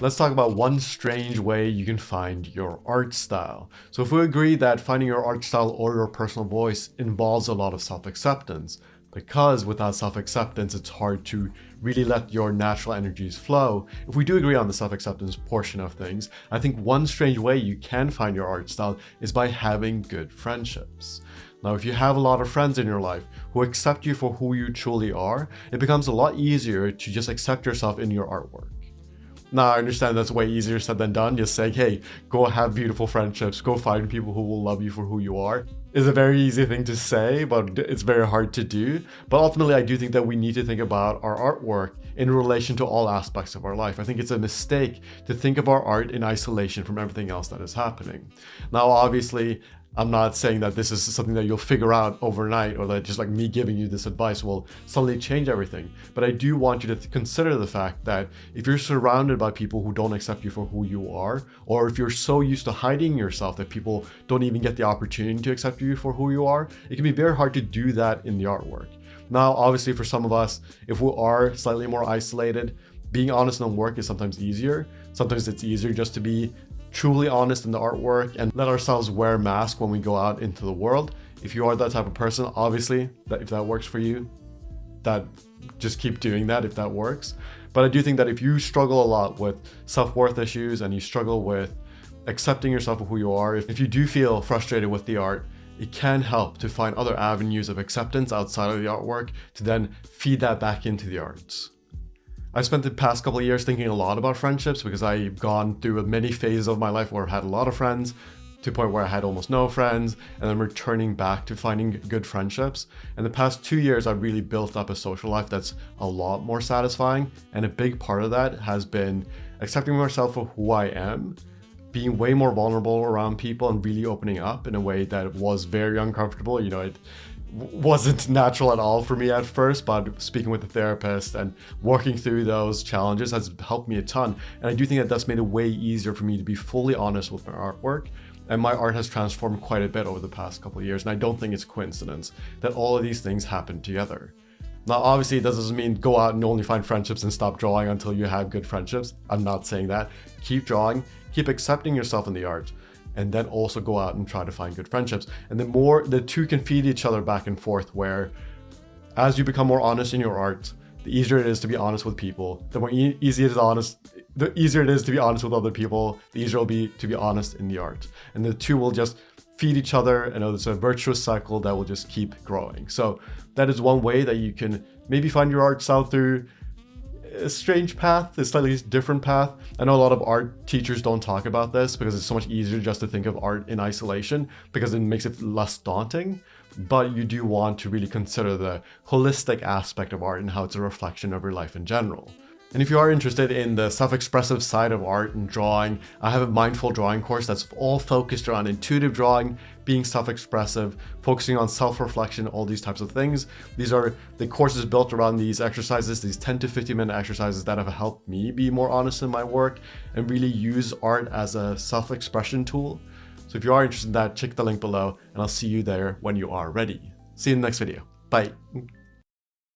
Let's talk about one strange way you can find your art style. So if we agree that finding your art style or your personal voice involves a lot of self-acceptance, because without self-acceptance, it's hard to really let your natural energies flow. If we do agree on the self-acceptance portion of things, I think one strange way you can find your art style is by having good friendships. Now, if you have a lot of friends in your life who accept you for who you truly are, it becomes a lot easier to just accept yourself in your artwork. Now, I understand that's way easier said than done. Just saying, hey, go have beautiful friendships, go find people who will love you for who you are is a very easy thing to say, but it's very hard to do. But ultimately, I do think that we need to think about our artwork in relation to all aspects of our life. I think it's a mistake to think of our art in isolation from everything else that is happening. Now, obviously, I'm not saying that this is something that you'll figure out overnight, or that just like me giving you this advice will suddenly change everything. But I do want you to consider the fact that if you're surrounded by people who don't accept you for who you are, or if you're so used to hiding yourself that people don't even get the opportunity to accept you for who you are, it can be very hard to do that in the artwork. Now, obviously for some of us, if we are slightly more isolated, being honest in the work is sometimes easier. Sometimes it's easier just to be truly honest in the artwork and let ourselves wear a mask when we go out into the world. If you are that type of person, obviously, if that works for you, that just keep doing that if that works. But I do think that if you struggle a lot with self-worth issues and you struggle with accepting yourself for who you are, if you do feel frustrated with the art, it can help to find other avenues of acceptance outside of the artwork to then feed that back into the arts. I've spent the past couple of years thinking a lot about friendships because I've gone through many phases of my life where I've had a lot of friends to the point where I had almost no friends, and then returning back to finding good friendships. And the past 2 years, I've really built up a social life that's a lot more satisfying. And a big part of that has been accepting myself for who I am, being way more vulnerable around people and really opening up in a way that was very uncomfortable. You know, it wasn't natural at all for me at first, but speaking with a therapist and working through those challenges has helped me a ton. And I do think that that's made it way easier for me to be fully honest with my artwork. And my art has transformed quite a bit over the past couple of years. And I don't think it's a coincidence that all of these things happen together. Now, obviously, that doesn't mean go out and only find friendships and stop drawing until you have good friendships. I'm not saying that. Keep drawing, keep accepting yourself in the art, and then also go out and try to find good friendships. And the two can feed each other back and forth, where as you become more honest in your art, the easier it is to be honest with people. The easier it is to be honest with other people, the easier it'll be to be honest in the art. And the two will just feed each other, and it's a virtuous cycle that will just keep growing. So that is one way that you can maybe find your art style through a strange path, a slightly different path. I know a lot of art teachers don't talk about this because it's so much easier just to think of art in isolation because it makes it less daunting. But you do want to really consider the holistic aspect of art and how it's a reflection of your life in general. And if you are interested in the self-expressive side of art and drawing, I have a mindful drawing course that's all focused around intuitive drawing, being self-expressive, focusing on self-reflection, all these types of things. These are the courses built around these exercises, these 10 to 15 minute exercises that have helped me be more honest in my work and really use art as a self-expression tool. So if you are interested in that, check the link below and I'll see you there when you are ready. See you in the next video. Bye.